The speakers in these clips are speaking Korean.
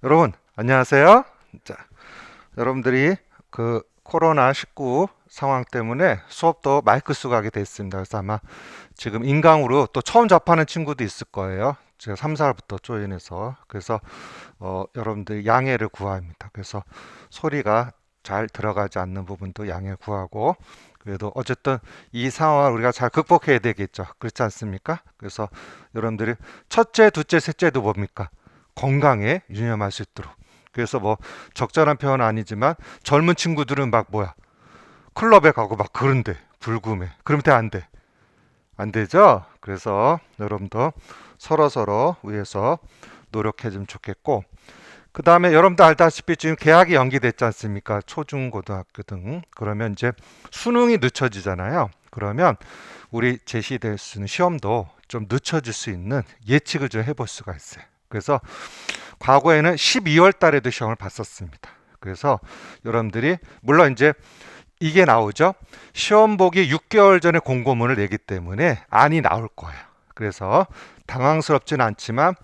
여러분 안녕하세요. 자, 여러분들이 그 코로나19 상황 때문에 수업도 마이크 쓰고 하게 됐습니다. 그래서 아마 지금 인강으로 또 처음 접하는 친구도 있을 거예요. 제가 3, 4월부터 조인해서 그래서 여러분들 양해를 구합니다. 그래서 소리가 잘 들어가지 않는 부분도 양해 구하고, 그래도 어쨌든 이 상황을 우리가 잘 극복해야 되겠죠. 그렇지 않습니까? 그래서 여러분들이 첫째, 둘째, 셋째도 뭡니까? 건강에 유념할 수 있도록. 그래서 뭐 적절한 표현은 아니지만 젊은 친구들은 막 뭐야, 클럽에 가고 막 그런데 불금에 그러면 돼, 안 돼? 안 되죠? 그래서 여러분도 서로 위해서 노력해 주면 좋겠고, 그 다음에 여러분도 알다시피 지금 개학이 연기됐지 않습니까? 초중고등학교 등. 그러면 이제 수능이 늦춰지잖아요. 그러면 우리 제시될 수 있는 시험도 좀 늦춰질 수 있는 예측을 좀 해볼 수가 있어요. 그래서 과거에는 12월 달에도 시험을 봤었습니다. 그래서 여러분들이 물론 이제 이게 나오죠. 시험 보기 6개월 전에 공고문을 내기 때문에 안이 나올 거예요. 그래서 당황스럽진 않지만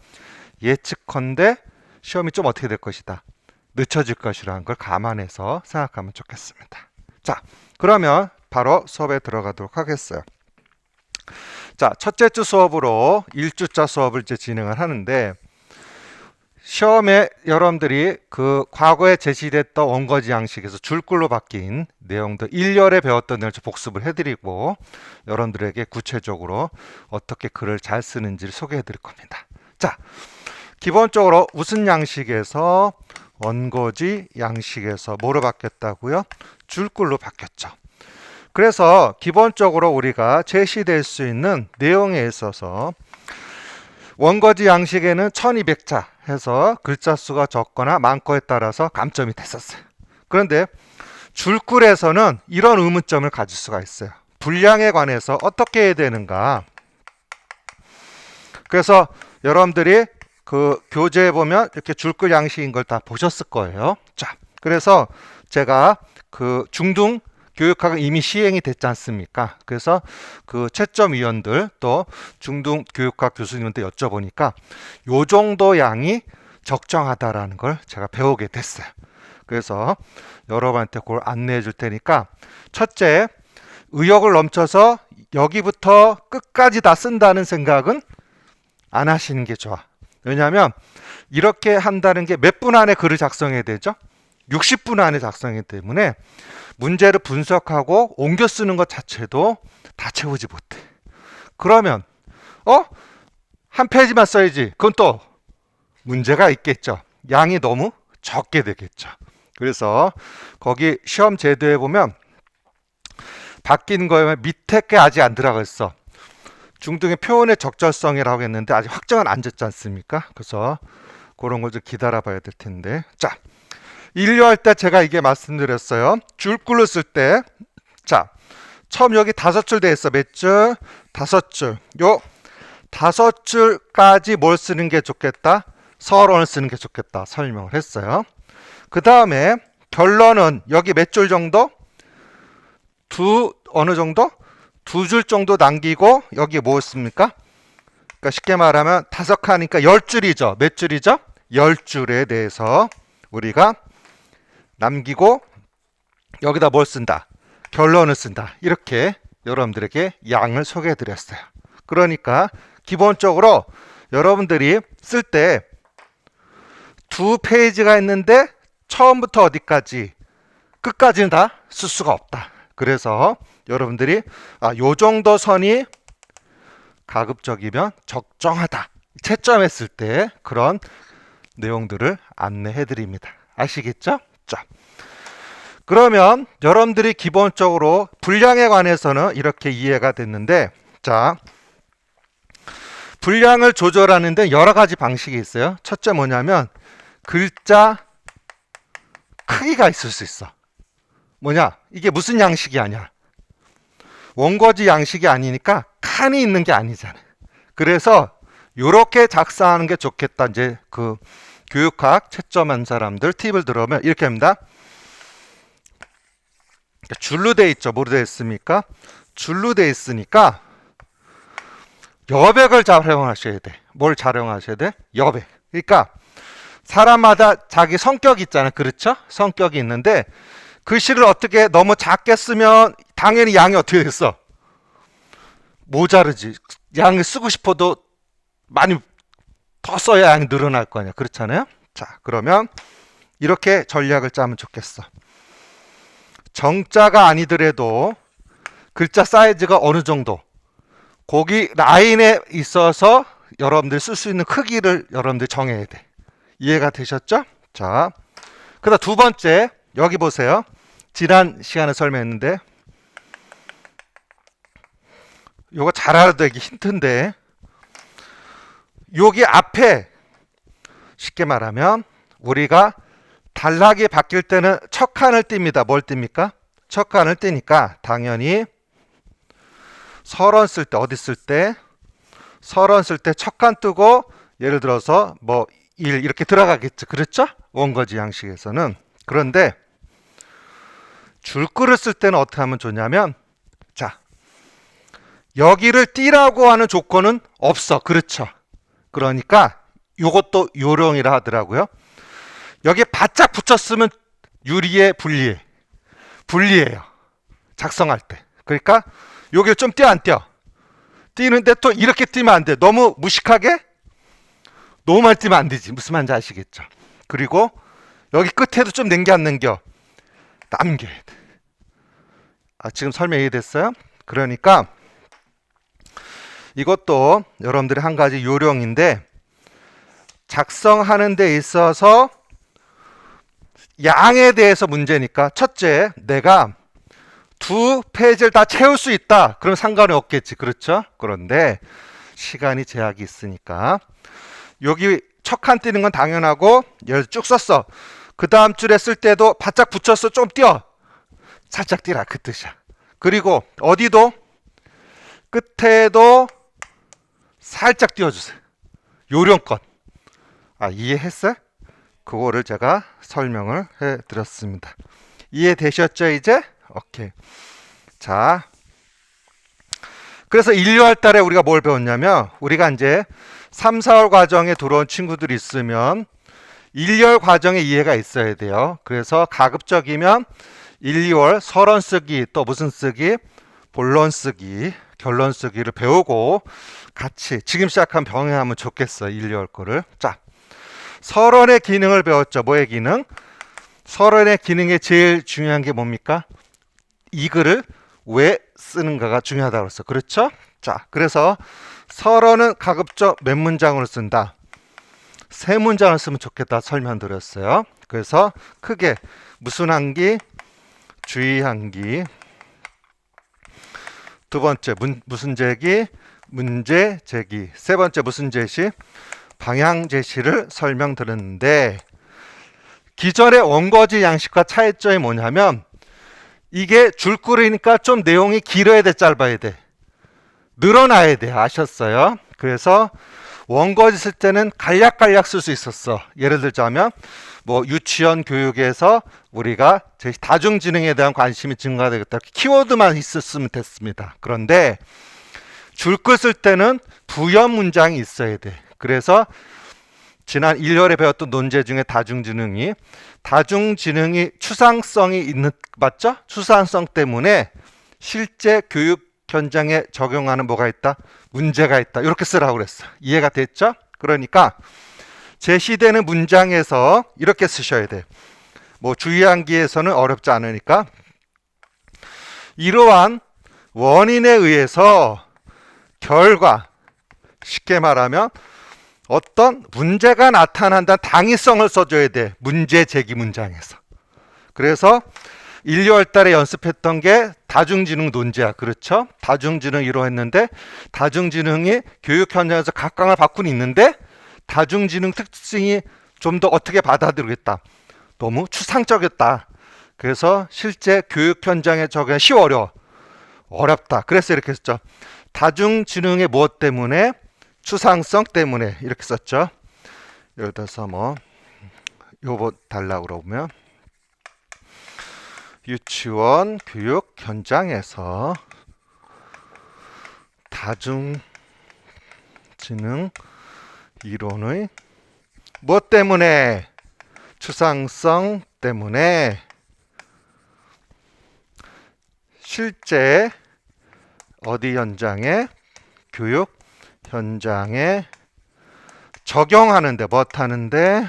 예측컨대 시험이 좀 어떻게 될 것이다, 늦춰질 것이라는 걸 감안해서 생각하면 좋겠습니다. 자, 그러면 바로 수업에 들어가도록 하겠어요. 자, 첫째 주 수업으로 1주차 수업을 이제 진행을 하는데, 시험에 여러분들이 그 과거에 제시됐던 원거지 양식에서 줄글로 바뀐 내용들 1열에 배웠던 내용을 복습을 해드리고, 여러분들에게 구체적으로 어떻게 글을 잘 쓰는지를 소개해 드릴 겁니다. 자, 기본적으로 무슨 양식에서 원거지 양식에서 뭐로 바뀌었다고요? 줄글로 바뀌었죠. 그래서 기본적으로 우리가 제시될 수 있는 내용에 있어서 원거지 양식에는 1200자 해서 글자 수가 적거나 많거에 따라서 감점이 됐었어요. 그런데 줄글에서는 이런 의문점을 가질 수가 있어요. 분량에 관해서 어떻게 해야 되는가. 그래서 여러분들이 그 교재에 보면 이렇게 줄글 양식인 걸 다 보셨을 거예요. 자, 그래서 제가 그 중등 교육학은 이미 시행이 됐지 않습니까? 그래서 그 채점위원들 또 중등 교육학 교수님한테 여쭤보니까 요 정도 양이 적정하다라는 걸 제가 배우게 됐어요. 그래서 여러분한테 그걸 안내해 줄 테니까, 첫째, 의욕을 넘쳐서 여기부터 끝까지 다 쓴다는 생각은 안 하시는 게 좋아. 왜냐하면 이렇게 한다는 게 몇 분 안에 글을 작성해야 되죠? 60분 안에 작성하기 때문에 문제를 분석하고 옮겨 쓰는 것 자체도 다 채우지 못해. 그러면 한 페이지만 써야지. 그건 또 문제가 있겠죠. 양이 너무 적게 되겠죠. 그래서 거기 시험 제도에 보면 바뀐 거에 밑에 게 아직 안 들어가 있어. 중등의 표현의 적절성이라고 했는데 아직 확정은 안 됐지 않습니까? 그래서 그런 걸 좀 기다려 봐야 될 텐데. 자, 인류할 때 제가 이게 말씀드렸어요. 줄글로 쓸 때, 자, 처음 여기 5줄 돼 있어. 몇 줄? 5줄. 요 5줄까지 뭘 쓰는 게 좋겠다? 서론을 쓰는 게 좋겠다 설명을 했어요. 그 다음에 결론은 여기 몇 줄 정도? 어느 정도? 2줄 정도 남기고, 여기 뭐 씁니까? 그러니까 쉽게 말하면 5칸이니까 10줄이죠. 몇 줄이죠? 10줄에 대해서 우리가 남기고, 여기다 뭘 쓴다? 결론을 쓴다. 이렇게 여러분들에게 양을 소개해 드렸어요. 그러니까 기본적으로 여러분들이 쓸 때 2페이지가 있는데 처음부터 어디까지, 끝까지는 다 쓸 수가 없다. 그래서 여러분들이 요 정도 선이 가급적이면 적정하다, 채점했을 때 그런 내용들을 안내해 드립니다. 아시겠죠? 자, 그러면 여러분들이 기본적으로 분량에 관해서는 이렇게 이해가 됐는데, 자, 분량을 조절하는 데 여러 가지 방식이 있어요. 첫째 뭐냐면 글자 크기가 있을 수 있어. 뭐냐? 이게 무슨 양식이 아니야? 원거지 양식이 아니니까 칸이 있는 게 아니잖아. 그래서 이렇게 작성하는 게 좋겠다. 이제 그 교육학 채점한 사람들 팁을 들어보면 이렇게 합니다. 줄로 돼 있죠. 뭐로 돼 있습니까? 줄로 돼 있으니까 여백을 잘 활용하셔야 돼. 뭘 잘 활용하셔야 돼? 여백. 그러니까 사람마다 자기 성격이 있잖아요. 그렇죠? 성격이 있는데 글씨를 어떻게 너무 작게 쓰면 당연히 양이 어떻게 됐어? 모자르지. 양을 쓰고 싶어도 많이 더 써야 양이 늘어날 거 아니야. 그렇잖아요? 자, 그러면 이렇게 전략을 짜면 좋겠어. 정자가 아니더라도 글자 사이즈가 어느 정도 거기 라인에 있어서 여러분들 쓸 수 있는 크기를 여러분들 정해야 돼. 이해가 되셨죠? 자, 그다음 두 번째 여기 보세요. 지난 시간에 설명했는데 요거 잘 알아두기 힌트인데 여기 앞에 쉽게 말하면 우리가 단락이 바뀔 때는 첫 칸을 띱니다. 뭘 띱니까? 첫 칸을 띄니까 당연히 설원 쓸 때 어디 쓸 때? 설원 쓸 때 첫 칸 뜨고 예를 들어서 뭐 1 이렇게 들어가겠죠. 그렇죠? 원거지 양식에서는. 그런데 줄글을 쓸 때는 어떻게 하면 좋냐면 자, 여기를 띄라고 하는 조건은 없어. 그렇죠? 그러니까 이것도 요령이라 하더라고요. 여기에 바짝 붙였으면 유리해, 불리해? 불리해요. 작성할 때. 그러니까 여기를 좀 띄어 안 띄어? 띄는데 또 이렇게 띄면 안 돼. 너무 무식하게? 너무 많이 띄면 안 되지. 무슨 말인지 아시겠죠? 그리고 여기 끝에도 좀 남겨 안 남겨? 남겨야 돼. 지금 설명 이해됐어요? 그러니까 이것도 여러분들의 한 가지 요령인데 작성하는 데 있어서 양에 대해서 문제니까 첫째, 내가 두 페이지를 다 채울 수 있다. 그럼 상관이 없겠지. 그렇죠? 그런데 시간이 제약이 있으니까 여기 첫 칸 띄는 건 당연하고 얘를 쭉 썼어. 그 다음 줄에 쓸 때도 바짝 붙였어. 좀 띄어. 살짝 띄라. 그 뜻이야. 그리고 어디도 끝에도 살짝 띄워주세요. 요령껏. 이해했어요? 그거를 제가 설명을 해드렸습니다. 이해되셨죠 이제? 오케이. 자, 그래서 1, 2월 달에 우리가 뭘 배웠냐면 우리가 이제 3, 4월 과정에 들어온 친구들이 있으면 1, 2월 과정에 이해가 있어야 돼요. 그래서 가급적이면 1, 2월 서론 쓰기, 또 무슨 쓰기? 본론 쓰기, 결론 쓰기를 배우고 같이 지금 시작하면 병행하면 좋겠어. 1, 2월 거를. 자, 서론의 기능을 배웠죠. 뭐의 기능? 서론의 기능에 제일 중요한 게 뭡니까? 이 글을 왜 쓰는가가 중요하다고 했어. 그렇죠? 자, 그래서 서론은 가급적 몇 문장으로 쓴다? 3문장을 쓰면 좋겠다 설명드렸어요. 그래서 크게 무슨 한기? 주의한기. 두 번째 무슨 제기? 문제 제기. 세 번째 무슨 제시? 방향 제시를 설명드렸는데 기존의 원거지 양식과 차이점이 뭐냐면 이게 줄글이니까 좀 내용이 길어야 돼, 짧아야 돼? 늘어나야 돼. 아셨어요? 그래서 원거지 쓸 때는 간략간략 쓸 수 있었어. 예를 들자면 뭐 유치원 교육에서 우리가 다중지능에 대한 관심이 증가되겠다. 키워드만 있었으면 됐습니다. 그런데 줄글 쓸 때는 부연 문장이 있어야 돼. 그래서 지난 1월에 배웠던 논제 중에 다중지능이 추상성이 있는, 맞죠? 추상성 때문에 실제 교육 현장에 적용하는 뭐가 있다? 문제가 있다. 이렇게 쓰라고 그랬어. 이해가 됐죠? 그러니까 제시되는 문장에서 이렇게 쓰셔야 돼. 뭐 주의한기에서는 어렵지 않으니까 이러한 원인에 의해서 결과, 쉽게 말하면 어떤 문제가 나타난다는 당위성을 써줘야 돼. 문제 제기 문장에서. 그래서 1, 2월 달에 연습했던 게 다중지능 논제야. 그렇죠? 다중지능 이루어했는데 다중지능이 교육 현장에서 각광을 받고는 있는데 다중지능 특징이 좀 더 어떻게 받아들이겠다. 너무 추상적이었다. 그래서 실제 교육 현장에 적용이 어려워. 어렵다. 그래서 이렇게 했죠. 다중지능의 무엇 때문에? 추상성 때문에 이렇게 썼죠. 예를 들어서 뭐 요거 달라고 그러면 유치원 교육 현장에서 다중지능 이론의 뭐 때문에? 추상성 때문에 실제 어디 현장에? 교육 현장에 적용하는데 뭐 하는데?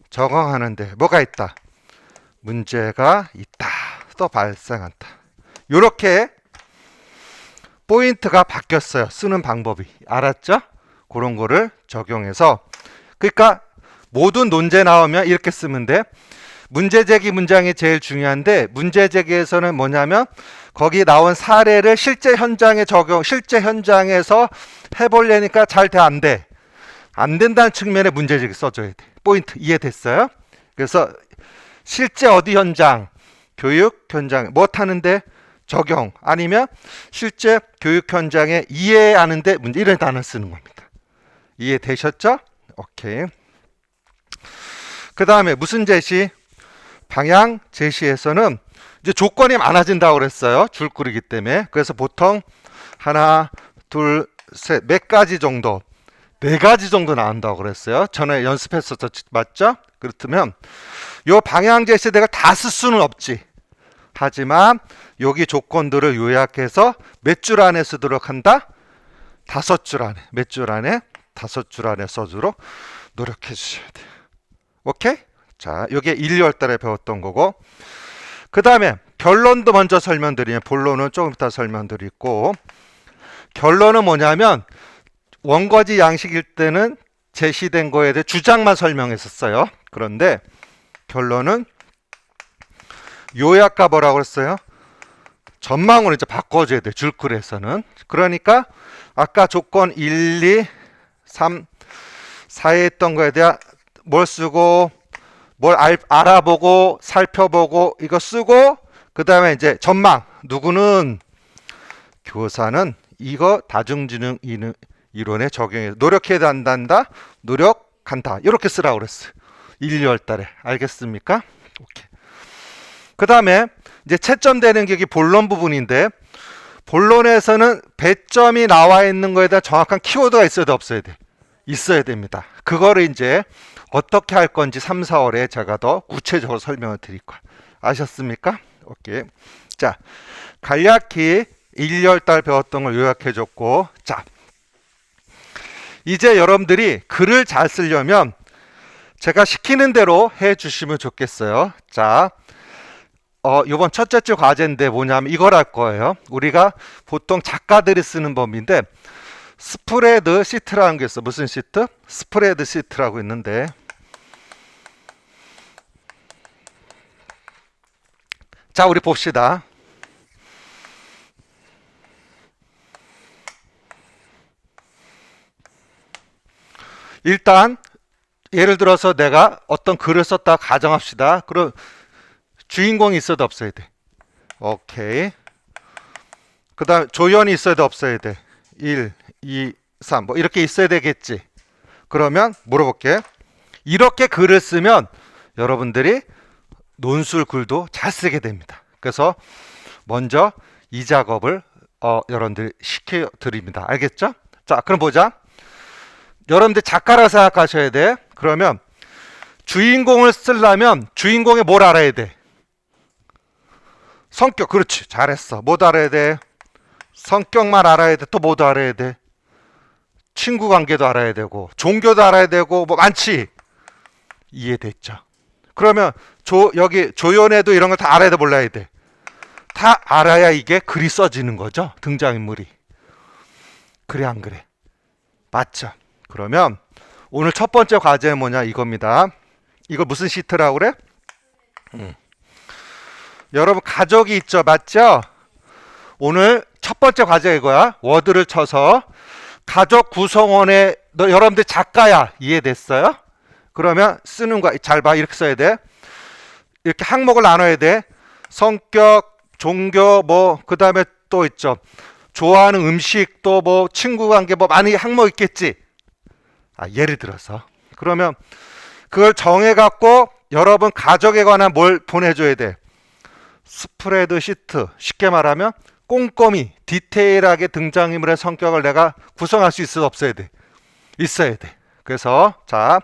적용하는데 뭐가 있다? 문제가 있다. 또 발생한다. 이렇게 포인트가 바뀌었어요. 쓰는 방법이. 알았죠? 그런 거를 적용해서 그러니까 모든 논제 나오면 이렇게 쓰면 돼. 문제제기 문장이 제일 중요한데 문제제기에서는 뭐냐면 거기 나온 사례를 실제 현장에 적용, 실제 현장에서 해보려니까 잘 돼, 안 돼? 안 된다는 측면에 문제제기 써줘야 돼. 포인트 이해됐어요? 그래서 실제 어디 현장, 교육 현장 뭐 하는데? 적용 아니면 실제 교육 현장에 이해하는데 문제 이런 단어 쓰는 겁니다. 이해되셨죠? 오케이. 그 다음에 무슨 제시? 방향 제시에서는 이제 조건이 많아진다고 그랬어요. 줄거리기 때문에. 그래서 보통 하나, 둘, 셋, 몇 가지 정도, 네 가지 정도 나온다고 그랬어요. 전에 연습했었죠. 맞죠? 그렇다면 요 방향 제시 내가 다 쓸 수는 없지. 하지만 여기 조건들을 요약해서 몇 줄 안에 쓰도록 한다? 5줄 안에. 몇 줄 안에? 5줄 안에 써주도록 노력해 주셔야 돼요. 오케이? 자, 이게 1, 2월 달에 배웠던 거고 그 다음에 결론도 먼저 설명드리면 본론은 조금 이따 설명드리고 결론은 뭐냐면 원거지 양식일 때는 제시된 거에 대해 주장만 설명했었어요. 그런데 결론은 요약과 뭐라고 했어요? 전망으로 이제 바꿔줘야 돼. 줄글에서는. 그러니까 아까 조건 1, 2, 3, 4에 했던 거에 대한 뭘 쓰고 뭘 알아보고 살펴보고 이거 쓰고 그 다음에 이제 전망. 누구는 교사는 이거 다중지능 이론에 적용해 노력해야 한다. 노력한다. 이렇게 쓰라고 그랬어요. 1, 2월 달에. 알겠습니까? 오케이. 그 다음에 이제 채점되는 게 여기 본론 부분인데 본론에서는 배점이 나와 있는 거에 대한 정확한 키워드가 있어야 돼, 없어야 돼? 있어야 됩니다. 그거를 이제 어떻게 할 건지 3, 4월에 제가 더 구체적으로 설명을 드릴 거예요. 아셨습니까? 오케이. 자, 간략히 1, 2월 달 배웠던 걸 요약해 줬고 자, 이제 여러분들이 글을 잘 쓰려면 제가 시키는 대로 해 주시면 좋겠어요. 자, 이번 첫째 주 과제인데 뭐냐면 이걸 할 거예요. 우리가 보통 작가들이 쓰는 법인데 스프레드 시트라는 게 있어. 무슨 시트? 스프레드 시트라고 있는데 자, 우리 봅시다. 일단 예를 들어서 내가 어떤 글을 썼다 가정합시다. 그럼 주인공이 있어도 없어야 돼. 오케이. 그 다음 조연이 있어도 없어야 돼. 1, 2, 3 뭐 이렇게 있어야 되겠지. 그러면 물어볼게. 이렇게 글을 쓰면 여러분들이 논술 글도 잘 쓰게 됩니다. 그래서 먼저 이 작업을 여러분들 시켜드립니다. 알겠죠? 자, 그럼 보자. 여러분들 작가라 생각하셔야 돼. 그러면 주인공을 쓰려면 주인공의 뭘 알아야 돼? 성격. 그렇지. 잘했어. 뭐 알아야 돼? 성격만 알아야 돼. 또 뭐도 알아야 돼? 친구 관계도 알아야 되고 종교도 알아야 되고 뭐 많지. 이해됐죠? 그러면 여기 조연에도 이런 걸 다 알아야 돼, 몰라야 돼? 다 알아야 이게 글이 써지는 거죠. 등장인물이. 그래 안 그래? 맞죠? 그러면 오늘 첫 번째 과제는 뭐냐 이겁니다. 이거 무슨 시트라고 그래? 여러분 가족이 있죠, 맞죠? 오늘 첫 번째 과제 이거야. 워드를 쳐서 가족 구성원의 여러분들 작가야. 이해됐어요? 그러면 쓰는 거 잘 봐. 이렇게 써야 돼. 이렇게 항목을 나눠야 돼. 성격, 종교 뭐 그다음에 또 있죠. 좋아하는 음식 또 뭐 친구 관계 뭐 많이 항목 있겠지. 예를 들어서 그러면 그걸 정해 갖고 여러분 가족에 관한 뭘 보내줘야 돼. 스프레드 시트. 쉽게 말하면 꼼꼼히 디테일하게 등장인물의 성격을 내가 구성할 수 있어야 없어야 돼? 있어야 돼. 그래서 자,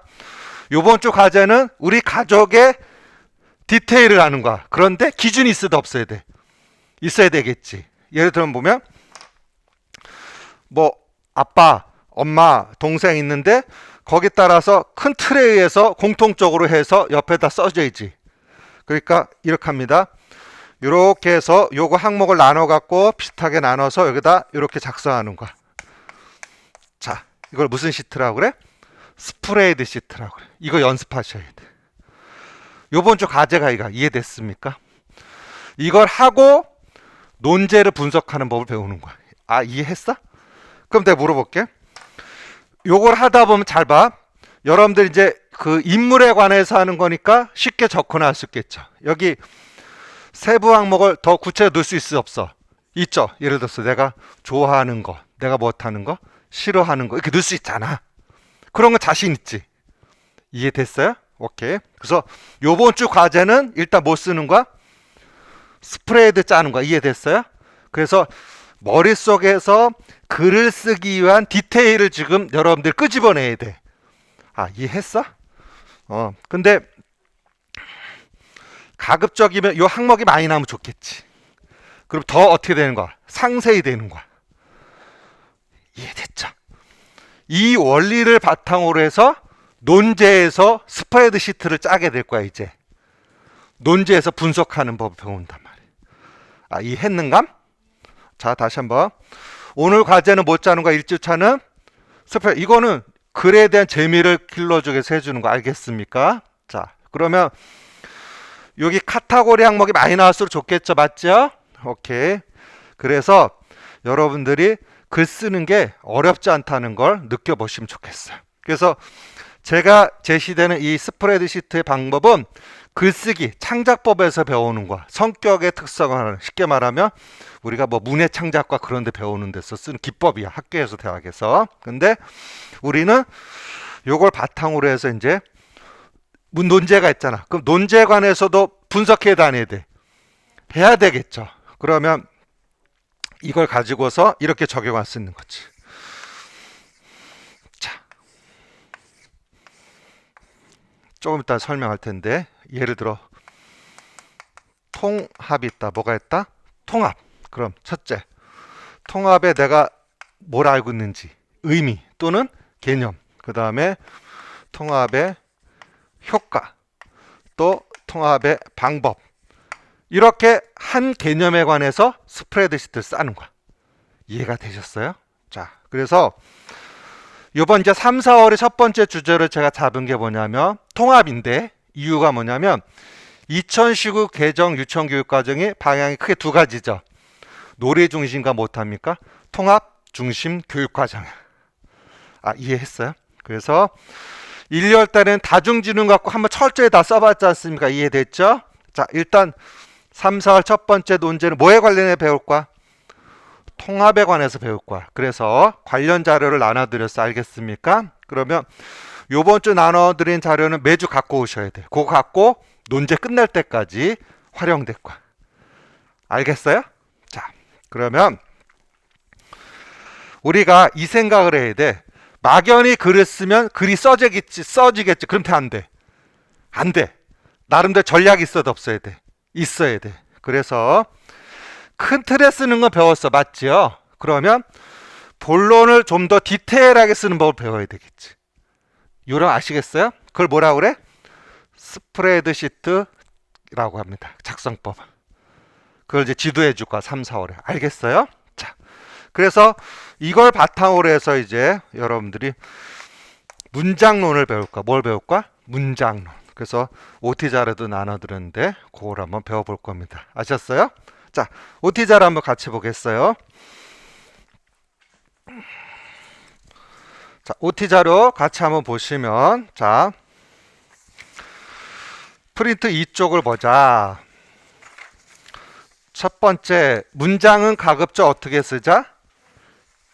요번 주 과제는 우리 가족의 디테일을 아는 거야. 그런데 기준이 있어도 없어야 돼. 있어야 되겠지. 예를 들면 보면 뭐 아빠, 엄마, 동생 있는데 거기 따라서 큰 틀에 의해서 공통적으로 해서 옆에다 써줘야지. 그러니까 이렇게 합니다. 이렇게 해서 요거 항목을 나눠 갖고 비슷하게 나눠서 여기다 이렇게 작성하는 거야. 자, 이걸 무슨 시트라고 그래? 스프레드 시트라고 그래. 이거 연습하셔야 돼. 요번 주 과제가 이거 이해됐습니까? 이걸 하고 논제를 분석하는 법을 배우는 거야. 아, 이해했어? 그럼 내가 물어볼게. 요걸 하다 보면 잘 봐. 여러분들 이제 그 인물에 관해서 하는 거니까 쉽게 접근할 수 있겠죠. 여기 세부 항목을 더 구체적으로 넣을 수 있어 없어? 있죠. 예를 들어서 내가 좋아하는 거, 내가 못하는 거, 싫어하는 거 이렇게 넣을 수 있잖아. 그런 거 자신 있지? 이해됐어요? 오케이. 그래서 요번 주 과제는 일단 뭐 쓰는 거야? 스프레드 짜는 거야. 이해됐어요? 그래서 머릿속에서 글을 쓰기 위한 디테일을 지금 여러분들 끄집어내야 돼. 아, 이해했어? 근데 가급적이면 요 항목이 많이 나오면 좋겠지. 그럼 더 어떻게 되는 거야? 상세히 되는 거야. 이해됐죠? 이 원리를 바탕으로 해서 논제에서 스프레드 시트를 짜게 될 거야. 이제 논제에서 분석하는 법을 배운단 말이야. 아, 이해했는감? 자, 다시 한번. 오늘 과제는 못 짜는 거야. 1주차는 스프레드. 이거는 글에 대한 재미를 길러주기 위해서 해주는 거 알겠습니까? 자, 그러면 여기 카테고리 항목이 많이 나왔으면 좋겠죠. 맞죠? 오케이. 그래서 여러분들이 글 쓰는 게 어렵지 않다는 걸 느껴보시면 좋겠어요. 그래서 제가 제시되는 이 스프레드 시트의 방법은 글쓰기, 창작법에서 배우는 거야. 성격의 특성을 쉽게 말하면 우리가 뭐 문해 창작과 그런 데 배우는 데서 쓰는 기법이야. 학교에서 대학에서. 근데 우리는 요걸 바탕으로 해서 이제 논제가 있잖아. 그럼 논제에 관해서도 분석해 다녀야 돼. 해야 되겠죠. 그러면 이걸 가지고서 이렇게 적용할 수 있는 거지. 자, 조금 이따 설명할 텐데 예를 들어 통합이 있다. 뭐가 있다? 통합. 그럼 첫째, 통합에 내가 뭘 알고 있는지 의미 또는 개념. 그 다음에 통합의 효과, 또 통합의 방법. 이렇게 한 개념에 관해서 스프레드 시트를 싸는 거야. 이해가 되셨어요? 자, 그래서 이번 이제 3, 4월의 첫 번째 주제를 제가 잡은 게 뭐냐면 통합인데, 이유가 뭐냐면 2019 개정 유치원교육과정의 방향이 크게 두 가지죠. 놀이 중심과 못합니까? 통합 중심 교육과정이야. 아, 이해했어요? 그래서 1, 2월 달에는 다중지능 갖고 한번 철저히 다 써봤지 않습니까? 이해됐죠? 자, 일단 3, 4월 첫 번째 논제는 뭐에 관련해 배울 거야? 통합에 관해서 배울 거야. 그래서 관련 자료를 나눠드렸어. 알겠습니까? 그러면 요번 주 나눠드린 자료는 매주 갖고 오셔야 돼. 그거 갖고 논제 끝날 때까지 활용될 거야. 알겠어요? 자, 그러면 우리가 이 생각을 해야 돼. 막연히 글을 쓰면 글이 써지겠지. 그럼 안 돼. 안 돼. 나름대로 전략이 있어도 없어야 돼. 있어야 돼. 그래서 큰 틀에 쓰는 거 배웠어. 맞지요? 그러면 본론을 좀 더 디테일하게 쓰는 법을 배워야 되겠지. 요령 아시겠어요? 그걸 뭐라고 그래? 스프레드 시트라고 합니다. 작성법. 그걸 이제 지도해 줄 거야. 3, 4월에. 알겠어요? 자, 그래서 이걸 바탕으로 해서 이제 여러분들이 문장론을 배울 거야. 뭘 배울 거야? 문장론. 그래서 OT 자료도 나눠드렸는데 그걸 한번 배워볼 겁니다. 아셨어요? 자, OT 자료 한번 같이 보겠어요. 자, OT 자료 같이 한번 보시면, 자, 프린트 2쪽을 보자. 첫 번째, 문장은 가급적 어떻게 쓰자?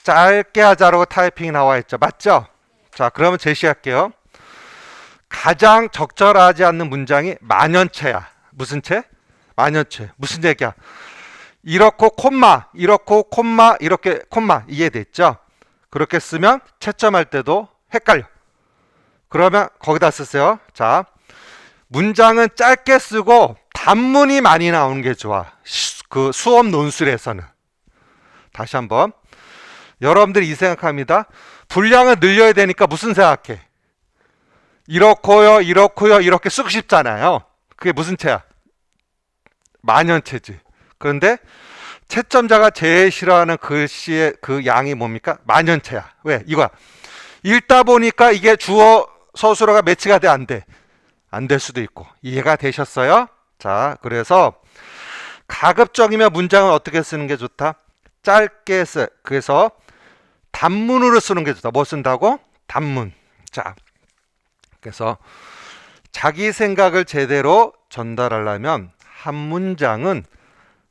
짧게 하자라고 타이핑이 나와 있죠. 맞죠? 자, 그러면 제시할게요. 가장 적절하지 않는 문장이 만연체야. 무슨 채? 만연체. 무슨 얘기야? 이렇고 콤마, 이렇고 콤마, 이렇게 콤마. 이해됐죠? 그렇게 쓰면 채점할 때도 헷갈려. 그러면 거기다 쓰세요. 자, 문장은 짧게 쓰고 단문이 많이 나오는 게 좋아. 그 수업 논술에서는. 다시 한번. 여러분들이 이 생각합니다. 분량을 늘려야 되니까 무슨 생각해? 이렇고요, 이렇고요, 이렇게 쓰고 싶잖아요. 그게 무슨 채야? 만연체지. 그런데 채점자가 제일 싫어하는 글씨의 그 양이 뭡니까? 만연체야. 왜? 이거야. 읽다 보니까 이게 주어 서술어가 매치가 돼, 안 돼? 안 될 수도 있고. 이해가 되셨어요? 자, 그래서 가급적이면 문장은 어떻게 쓰는 게 좋다? 짧게 쓰. 그래서 단문으로 쓰는 게 좋다. 뭐 쓴다고? 단문. 자, 그래서 자기 생각을 제대로 전달하려면 한 문장은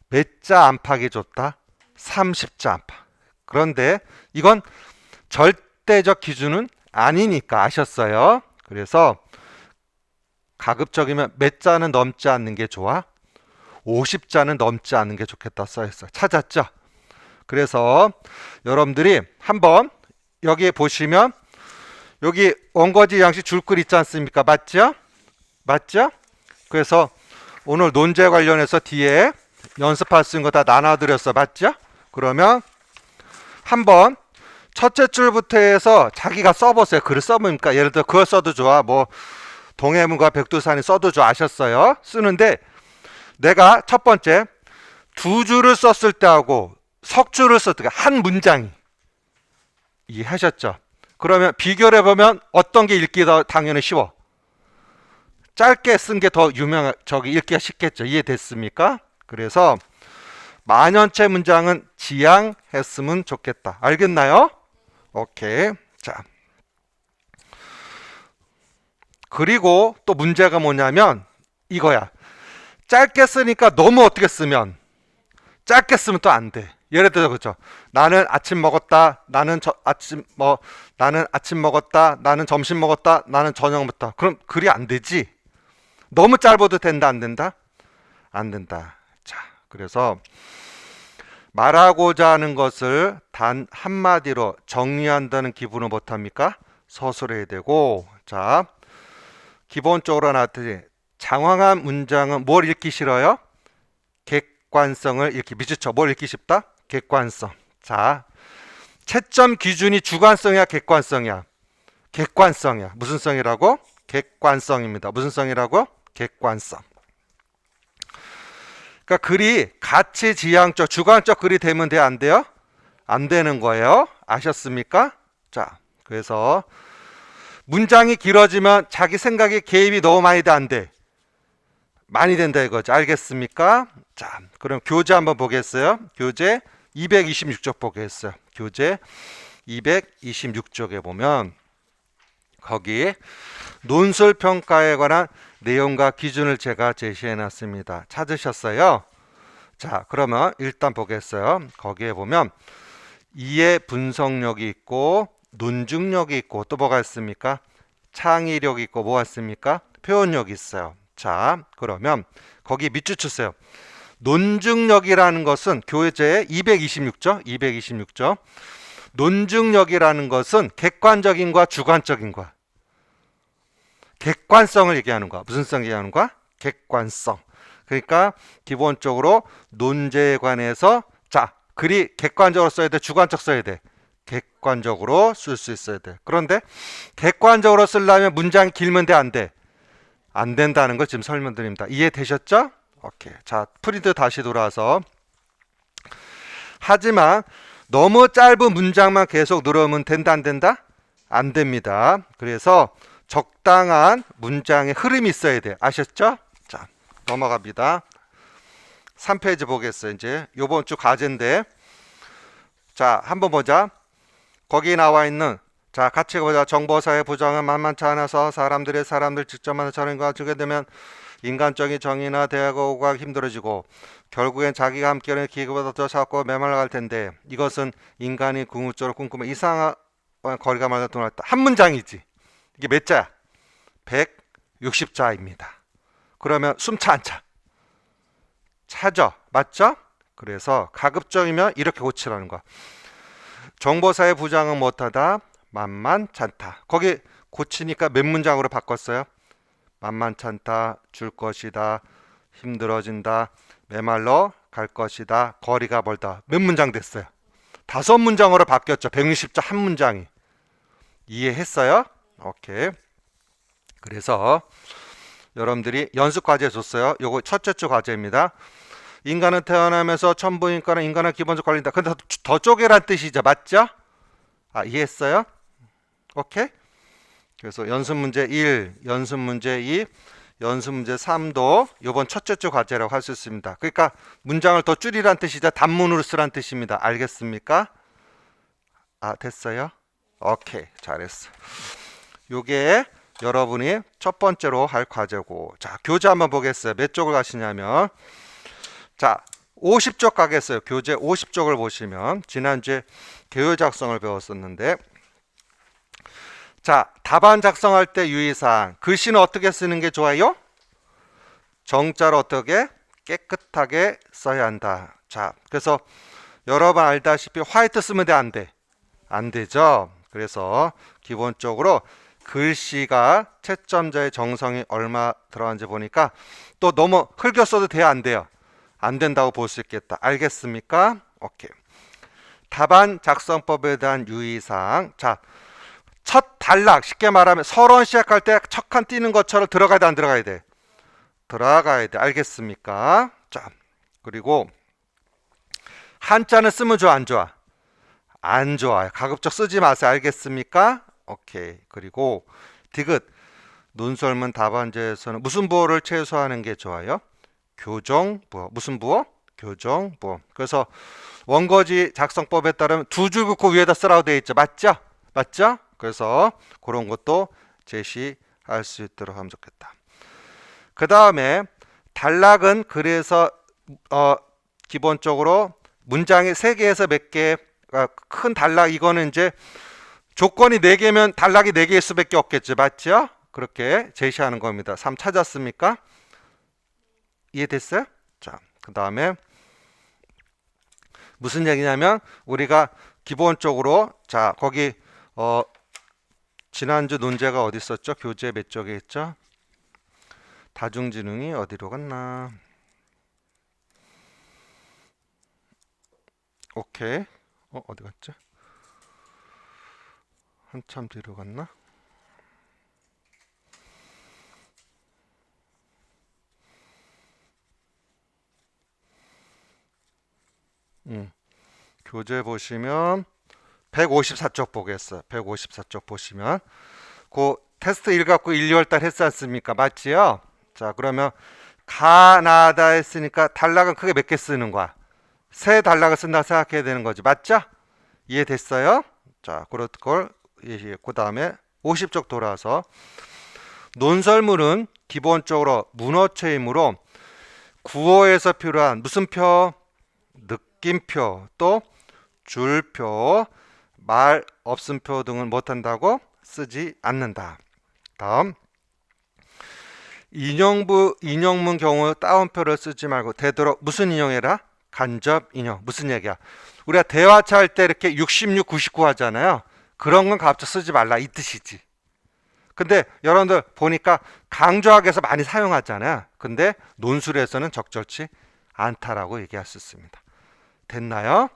몇 자 안팎이 좋다? 30자 안팎. 그런데 이건 절대적 기준은 아니니까 아셨어요? 그래서 가급적이면 몇 자는 넘지 않는 게 좋아? 50자는 넘지 않는 게 좋겠다 써있어요. 찾았죠? 그래서 여러분들이 한번 여기 보시면 여기 원고지 양식 줄글 있지 않습니까? 맞죠? 맞죠? 그래서 오늘 논제 관련해서 뒤에 연습할 수 있는 거 다 나눠드렸어. 맞죠? 그러면 한번 첫째 줄부터 해서 자기가 써보세요. 글을 써보니까 예를 들어 그걸 써도 좋아. 뭐 동해문과 백두산이 써도 좋아. 아셨어요? 쓰는데 내가 첫 번째 두 줄을 썼을 때하고 석줄을 썼을 때 한 문장이 이해하셨죠? 그러면 비교를 해보면 어떤 게 읽기 더 당연히 쉬워? 짧게 쓴 게 더 저기 읽기가 쉽겠죠. 이해됐습니까? 그래서 만연체 문장은 지양했으면 좋겠다. 알겠나요? 오케이. 자. 그리고 또 문제가 뭐냐면 이거야. 짧게 쓰니까 너무 어떻게 쓰면 짧게 쓰면 또 안 돼. 예를 들어 그렇죠. 나는 아침 먹었다. 나는 아침 먹었다. 나는 점심 먹었다. 나는 저녁 먹었다. 그럼 글이 안 되지. 너무 짧아도 된다, 안 된다? 안 된다. 자, 그래서 말하고자 하는 것을 단 한마디로 정리한다는 기분을 못합니까? 서술해야 되고. 자, 기본적으로 나왔듯이 장황한 문장은 뭘 읽기 싫어요? 객관성을 읽기 미치죠. 뭘 읽기 쉽다? 객관성. 자, 채점 기준이 주관성이야, 객관성이야? 객관성이야. 무슨 성이라고? 객관성입니다. 무슨 성이라고? 객관성. 그러니까 글이 가치 지향적, 주관적 글이 되면 돼, 안 돼요? 안 되는 거예요. 아셨습니까? 자, 그래서 문장이 길어지면 자기 생각에 개입이 너무 많이 돼, 안 돼? 많이 된다 이거죠. 알겠습니까? 자, 그럼 교재 한번 보겠어요. 교재 226쪽 보겠어요. 교재 226쪽에 보면 거기 논술평가에 관한 내용과 기준을 제가 제시해 놨습니다. 찾으셨어요? 자, 그러면 일단 보겠어요. 거기에 보면 이해 분석력이 있고 논증력이 있고 또 뭐가 있습니까? 창의력이 있고 뭐가 있습니까? 표현력이 있어요. 자, 그러면 거기 밑줄 치세요. 논증력이라는 것은 교재 226조, 226조. 논증력이라는 것은 객관적인과 주관적인과 객관성을 얘기하는 거야. 무슨 성 얘기하는 거야? 객관성. 그러니까 기본적으로 논제에 관해서 자, 글이 객관적으로 써야 돼, 주관적 써야 돼. 객관적으로 쓸 수 있어야 돼. 그런데 객관적으로 쓰려면 문장이 길면 돼, 안 돼? 안 된다는 걸 지금 설명드립니다. 이해되셨죠? 오케이. 자, 프린트 다시 돌아와서 하지만 너무 짧은 문장만 계속 늘어오면 된다, 안 된다? 안 됩니다. 그래서 적당한 문장의 흐름이 있어야 돼. 아셨죠? 자, 넘어갑니다. 3페이지 보겠어요. 이제 요번 주 과제인데 자, 한번 보자. 거기 나와 있는 자, 같이 보자. 정보사회 부정은 만만치 않아서 사람들 직접 만나 저런과 주게 되면 인간적인 정의나 대화가 오가기 힘들어지고 결국엔 자기가 함께하는 기계보다 더 작고 메말라갈 텐데 이것은 인간이 궁극적으로 꿈꾸며 이상한 거리가 멀다 돈 없다. 한 문장이지. 이게 몇 자야? 160자입니다. 그러면 숨차 안 차? 차죠. 맞죠? 그래서 가급적이면 이렇게 고치라는 거야. 정보사회 부장은 못하다. 만만찮다. 거기 고치니까 몇 문장으로 바꿨어요? 만만찮다, 줄 것이다, 힘들어진다, 메말라 갈 것이다, 거리가 멀다. 몇 문장 됐어요? 5문장으로 바뀌었죠. 160자 한 문장이. 이해했어요? 오케이. 그래서 여러분들이 연습 과제 줬어요. 요거 첫째 주 과제입니다. 인간은 태어나면서 천부인과는 인간은 기본적 관리다. 근데 더 쪼개란 뜻이죠. 맞죠? 이해했어요? 오케이. 그래서 연습 문제 1, 연습 문제 2, 연습 문제 3도 요번 첫째 주 과제라고 할 수 있습니다. 그러니까 문장을 더 줄이란 뜻이죠. 단문으로 쓰란 뜻입니다. 알겠습니까? 됐어요? 오케이. 잘했어. 요게 여러분이 첫 번째로 할 과제고, 자, 교재 한번 보겠어요. 몇 쪽을 가시냐면, 자, 50쪽 가겠어요. 교재 50쪽을 보시면 지난주에 개요 작성을 배웠었는데, 자, 답안 작성할 때 유의사항. 글씨는 어떻게 쓰는 게 좋아요? 정자를 어떻게 깨끗하게 써야 한다. 자, 그래서 여러분 알다시피 화이트 쓰면 돼, 안 돼? 안 되죠. 그래서 기본적으로 글씨가 채점자의 정성이 얼마 들어간지 보니까 또 너무 흘겨 써도 돼요, 안 돼요? 안 된다고 볼 수 있겠다. 알겠습니까? 오케이. 답안 작성법에 대한 유의사항. 자, 첫 단락, 쉽게 말하면 서론 시작할 때 첫 칸 띄는 것처럼 들어가야 돼, 안 들어가야 돼? 들어가야 돼. 알겠습니까? 자, 그리고 한자는 쓰면 좋아, 안 좋아? 안 좋아요. 가급적 쓰지 마세요. 알겠습니까? 오케이. 그리고 디귿, 논설문 답안지에서는 무슨 부호를 최소화하는 게 좋아요? 교정부호. 무슨 부호? 교정부호. 그래서 원고지 작성법에 따르면 두 줄 긋고 위에다 쓰라고 되어 있죠. 맞죠? 맞죠? 그래서 그런 것도 제시할 수 있도록 하면 좋겠다. 그 다음에 단락은 그래서 기본적으로 문장이 3개에서 몇 개, 큰 단락, 이거는 이제 조건이 4개면 단락이 4개일 수밖에 없겠죠. 맞죠? 그렇게 제시하는 겁니다. 3 찾았습니까? 이해됐어요? 자, 그 다음에 무슨 얘기냐면 우리가 기본적으로, 자, 거기 지난주 논제가 어디 있었죠? 교재 몇 쪽에 있죠? 다중지능이 어디로 갔나? 오케이. 어디 갔지? 한참 뒤로 갔나? 교재 보시면 154쪽 보겠어요. 154쪽 보시면 그 테스트 1 갖고 1, 2월 달 했지 않습니까? 맞지요? 자, 그러면 가나다 했으니까 단락은 크게 몇 개 쓰는 거야? 3단락을 쓴다 생각해야 되는 거지. 맞죠? 이해됐어요? 자, 그런 걸 그 다음에 50쪽 돌아서 논설문은 기본적으로 문어체이므로 구어에서 필요한 무슨 표? 느낌표, 또 줄표, 말 없음표 등은 못한다고? 쓰지 않는다. 다음, 인용문 경우 따옴표를 쓰지 말고 되도록 무슨 인용해라? 간접 인용. 무슨 얘기야? 우리가 대화차 할 때 이렇게 66, 99 하잖아요. 그런 건 가급적 쓰지 말라, 이 뜻이지. 근데 여러분들 보니까 강조하기 위해서 많이 사용하잖아요. 근데 논술에서는 적절치 않다라고 얘기할 수 있습니다. 됐나요?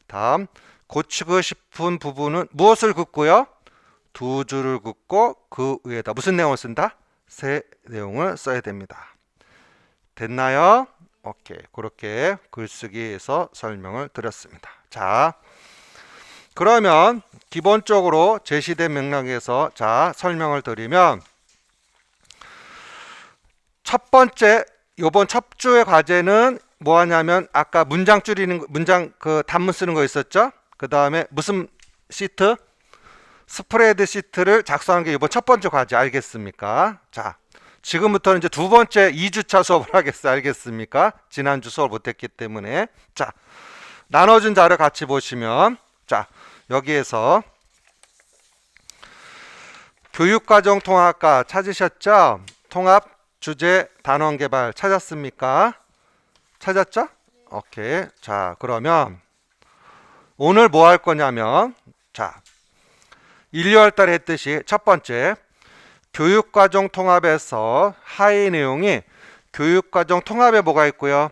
다음, 고치고 싶은 부분은 무엇을 긋고요? 2줄을 긋고 그 위에다 무슨 내용을 쓴다? 새 내용을 써야 됩니다. 됐나요? 오케이. 그렇게 글쓰기에서 설명을 드렸습니다. 자, 그러면 기본적으로 제시된 맥락에서 자, 설명을 드리면 첫 번째, 요번 첫 주의 과제는 뭐 하냐면 아까 문장 줄이는 문장 그 단문 쓰는 거 있었죠? 그 다음에 무슨 시트? 스프레드 시트를 작성하는 게 이번 첫 번째 과제. 알겠습니까? 자, 지금부터는 이제 두 번째 2주차 수업을 하겠어요. 알겠습니까? 지난주 수업을 못했기 때문에. 자, 나눠준 자료 같이 보시면, 자, 여기에서 교육과정 통합과 찾으셨죠? 통합 주제 단원 개발 찾았습니까? 찾았죠? 오케이. 자, 그러면 오늘 뭐 할 거냐면, 자, 1, 2월 달에 했듯이 첫 번째, 교육과정 통합에서 하의 내용이 교육과정 통합에 뭐가 있고요?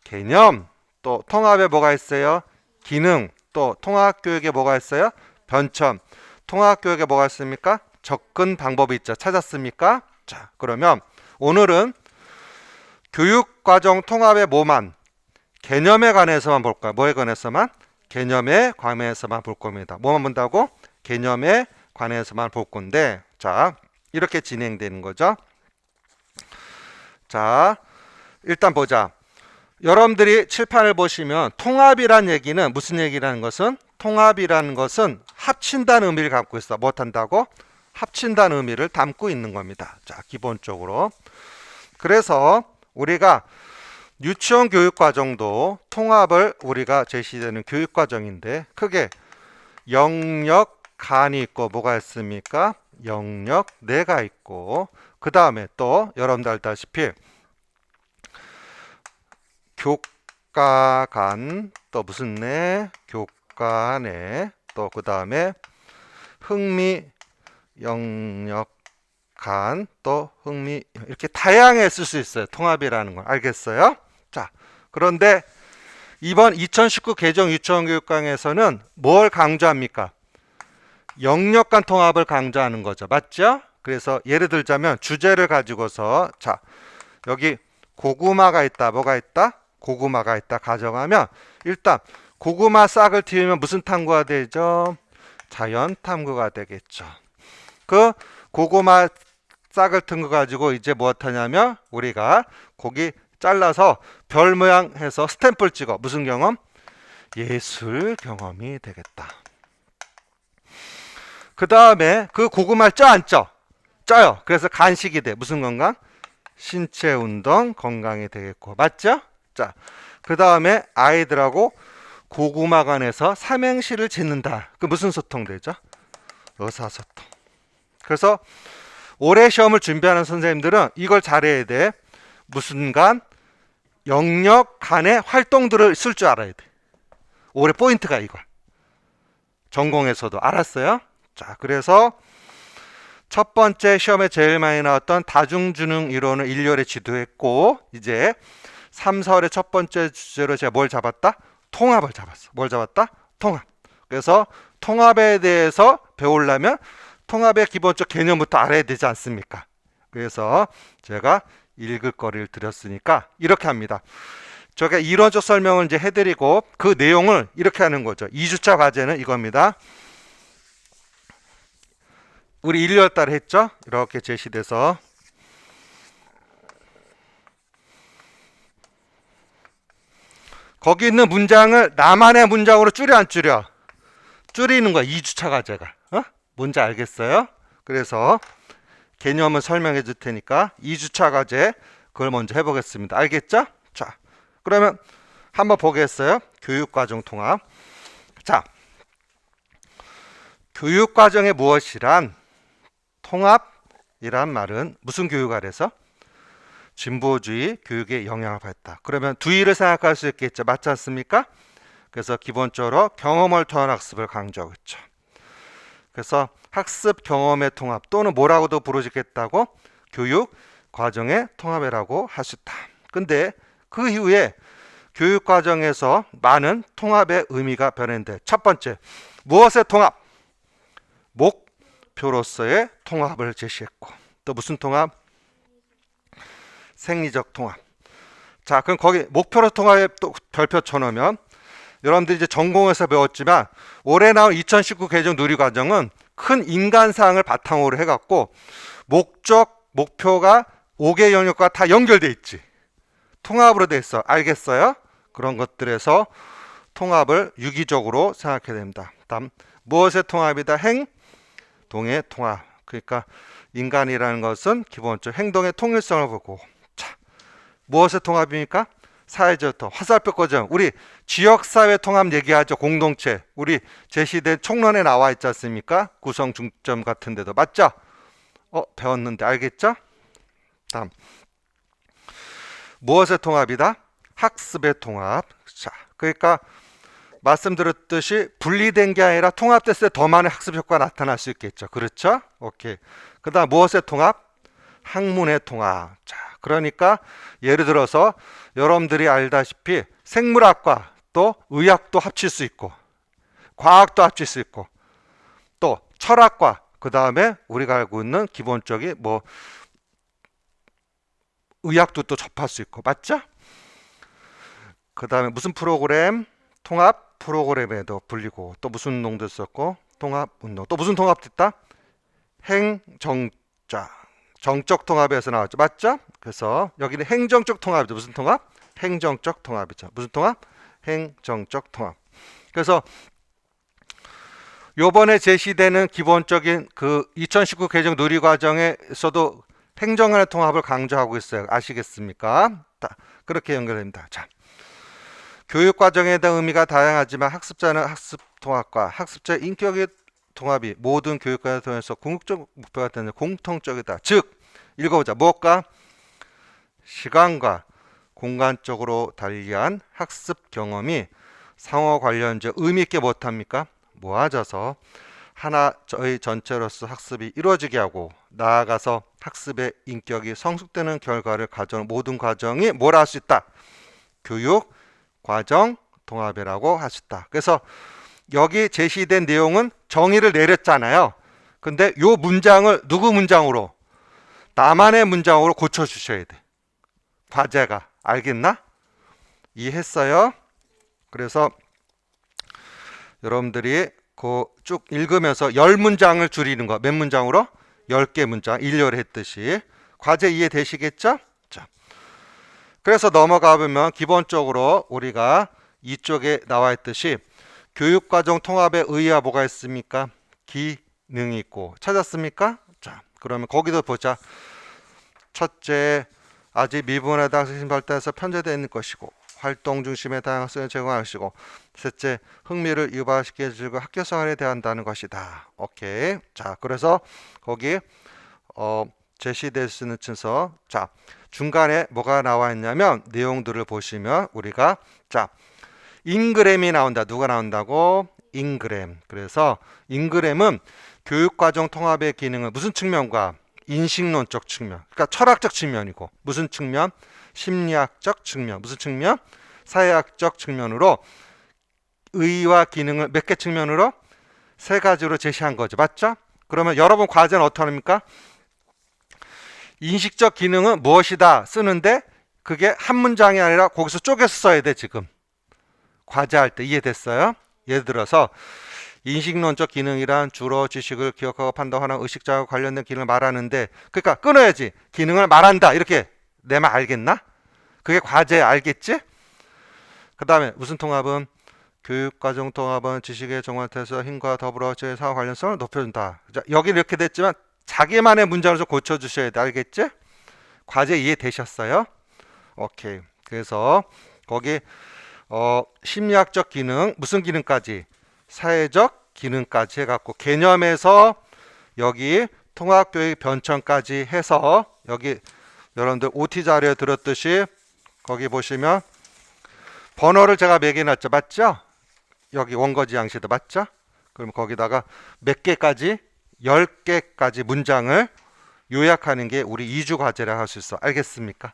개념, 또 통합에 뭐가 있어요? 기능, 또 통합교육에 뭐가 있어요? 변천. 통합교육에 뭐가 있습니까? 접근 방법이 있죠. 찾았습니까? 자, 그러면 오늘은 교육과정 통합의 뭐만? 개념에 관해서만 볼까요? 뭐에 관해서만? 개념에 관해서만 볼 겁니다. 뭐만 본다고? 개념에 관해서만 볼 건데, 자, 이렇게 진행되는 거죠. 자, 일단 보자. 여러분들이 칠판을 보시면 통합이란 얘기는 무슨 얘기라는 것은? 통합이라는 것은 합친다는 의미를 갖고 있어. 못한다고? 합친다는 의미를 담고 있는 겁니다. 자, 기본적으로. 그래서 우리가 유치원 교육과정도 통합을 우리가 제시되는 교육과정인데 크게 영역 간이 있고 뭐가 있습니까? 영역 내가 있고 그 다음에 또 여러분들 알다시피 교과간 또 무슨 내? 교과내 또 그 다음에 흥미 영역 간 또 흥미 이렇게 다양하게 쓸 수 있어요. 통합이라는 걸 알겠어요? 자, 그런데 이번 2019 개정 유치원교육강에서는 뭘 강조합니까? 영역 간 통합을 강조하는 거죠. 맞죠? 그래서 예를 들자면 주제를 가지고서 자, 여기 고구마가 있다. 뭐가 있다? 고구마가 있다. 가정하면 일단 고구마 싹을 틔우면 무슨 탐구가 되죠? 자연 탐구가 되겠죠. 그 고구마 싹을 튼 거 가지고 이제 무엇 하냐면 우리가 고기 잘라서 별 모양 해서 스탬프를 찍어. 무슨 경험? 예술 경험이 되겠다. 그 다음에 그 고구마를 쪄 안 쪄? 쪄요. 그래서 간식이 돼. 무슨 건강? 신체 운동 건강이 되겠고. 맞죠? 자, 그 다음에 아이들하고 고구마관에서 삼행시를 짓는다. 그 무슨 소통 되죠? 의사소통. 그래서 올해 시험을 준비하는 선생님들은 이걸 잘해야 돼. 무슨 간? 영역 간의 활동들을 쓸 줄 알아야 돼. 올해 포인트가 이걸. 전공에서도 알았어요? 자, 그래서 첫 번째 시험에 제일 많이 나왔던 다중주능 이론을 1월에 지도했고 이제 3, 4월의 첫 번째 주제로 제가 뭘 잡았다? 통합을 잡았어. 뭘 잡았다? 통합. 그래서 통합에 대해서 배우려면 통합의 기본적 개념부터 알아야 되지 않습니까? 그래서 제가 읽을 거리를 드렸으니까 이렇게 합니다. 제가 이론적 설명을 이제 해드리고 그 내용을 이렇게 하는 거죠. 2주차 과제는 이겁니다. 우리 1, 2월 달에 했죠? 이렇게 제시돼서 거기 있는 문장을 나만의 문장으로 줄여 안 줄여? 줄이는 거야. 2주차 과제가. 뭔지 알겠어요? 그래서 개념을 설명해 줄 테니까 2주차 과제 그걸 먼저 해보겠습니다. 알겠죠? 자, 그러면 한번 보겠어요? 교육과정 통합. 자, 교육과정의 무엇이란 통합이란 말은 무슨 교육 아래서? 진보주의 교육에 영향을 받았다. 그러면 두이를 생각할 수 있겠죠. 맞지 않습니까? 그래서 기본적으로 경험을 통한 학습을 강조하고 있죠. 그래서 학습 경험의 통합 또는 뭐라고도 부르시겠다고? 교육 과정의 통합이라고 할 수 있다. 근데 그 이후에 교육 과정에서 많은 통합의 의미가 변했는데 첫 번째, 무엇의 통합? 목표로서의 통합을 제시했고 또 무슨 통합? 생리적 통합. 자, 그럼 거기 목표로 통합에 또 별표 쳐놓으면 여러분들이 이제 전공에서 배웠지만 올해 나온 2019 개정 누리과정은 큰 인간사항을 바탕으로 해갖고 목적, 목표가 5개 영역과 다 연결돼 있지. 통합으로 돼 있어. 알겠어요? 그런 것들에서 통합을 유기적으로 생각해야 됩니다. 다음, 무엇의 통합이다? 행동의 통합. 그러니까 인간이라는 것은 기본적으로 행동의 통일성을 보고 자, 무엇의 통합입니까? 사회적 통합, 화살표 고정. 우리 지역사회 통합 얘기하죠. 공동체. 우리 제시된 총론에 나와 있지 않습니까? 구성 중점 같은 데도. 맞죠? 배웠는데 알겠죠? 다음. 무엇의 통합이다? 학습의 통합. 자, 그러니까 말씀드렸듯이 분리된 게 아니라 통합됐을 때 더 많은 학습 효과가 나타날 수 있겠죠. 그렇죠? 오케이. 그 다음 무엇의 통합? 학문의 통합. 자, 그러니까 예를 들어서 여러분들이 알다시피 생물학과 또 의학도 합칠 수 있고 과학도 합칠 수 있고 또 철학과 그 다음에 우리가 알고 있는 기본적인 뭐 의학도 또 접할 수 있고 맞죠? 그 다음에 무슨 프로그램? 통합 프로그램에도 불리고 또 무슨 운동도 썼고 통합 운동 또 무슨 통합 됐다? 행정자 정적 통합에서 나왔죠. 맞죠? 그래서 여기는 행정적 통합이죠. 무슨 통합? 행정적 통합이죠. 무슨 통합? 행정적 통합. 그래서 요번에 제시되는 기본적인 그 2019 개정 누리과정에서도 행정간의 통합을 강조하고 있어요. 아시겠습니까? 그렇게 연결됩니다. 자, 교육과정에 대한 의미가 다양하지만 학습자는 학습 통합과 학습자의 인격의 통합이 모든 교육과정을 통해서 궁극적 목표가 되는 공통적이다. 즉, 읽어보자. 무엇과? 시간과 공간적으로 달리한 학습 경험이 상호 관련적 의미 있게 못합니까? 모아져서 하나의 전체로서 학습이 이루어지게 하고 나아가서 학습의 인격이 성숙되는 결과를 가져오는 모든 과정이 뭘 할 수 있다? 교육 과정 통합이라고 할 수 있다. 그래서 여기 제시된 내용은 정의를 내렸잖아요. 근데 요 문장을 누구 문장으로? 나만의 문장으로 고쳐주셔야 돼. 과제가. 알겠나? 이해했어요? 그래서 여러분들이 그 쭉 읽으면서 10문장을 줄이는 거. 몇 문장으로? 10개 문장. 일요일 했듯이. 과제 이해되시겠죠? 자, 그래서 넘어가 보면 기본적으로 우리가 이쪽에 나와 있듯이 교육과정 통합의 의의가 뭐가 있습니까? 기능이 있고. 찾았습니까? 자, 그러면 거기도 보자. 첫째, 아직 미분에 대한 핵심 발달해서 편제되어 있는 것이고 활동 중심의 다양성을 제공할 것이고 셋째, 흥미를 유발시켜 주고 학교 생활에 대한다는 것이다. 오케이. 자, 그래서 거기 제시될 수 있는 순서. 자, 중간에 뭐가 나와 있냐면 내용들을 보시면 우리가 자, 인그램이 나온다. 누가 나온다고? 인그램. 그래서 인그램은 교육과정 통합의 기능을 무슨 측면과? 인식론적 측면. 그러니까 철학적 측면이고 무슨 측면? 심리학적 측면. 무슨 측면? 사회학적 측면으로 의의와 기능을 몇 개 측면으로? 세 가지로 제시한 거죠. 맞죠? 그러면 여러분 과제는 어떻게 합니까? 인식적 기능은 무엇이다 쓰는데 그게 한 문장이 아니라 거기서 쪼개서 써야 돼. 지금 과제할 때. 이해됐어요? 예를 들어서 인식론적 기능이란 주로 지식을 기억하고 판단하는 의식자와 관련된 기능을 말하는데 그러니까 끊어야지. 기능을 말한다. 이렇게 내 말 알겠나? 그게 과제. 알겠지? 그 다음에 무슨 통합은? 교육과정 통합은 지식의 정확해서 힘과 더불어 제 상호 관련성을 높여준다. 여기 이렇게 됐지만 자기만의 문장을 좀 고쳐주셔야 돼. 알겠지? 과제 이해되셨어요? 오케이. 그래서 거기 심리학적 기능, 무슨 기능까지? 사회적 기능까지 해갖고 개념에서 여기 통합교육 변천까지 해서 여기 여러분들 OT 자료에 들었듯이 거기 보시면 번호를 제가 매겨놨죠. 맞죠? 여기 원거지 양식도 맞죠? 그럼 거기다가 몇 개까지? 10개까지 문장을 요약하는 게 우리 2주 과제라 할 수 있어. 알겠습니까?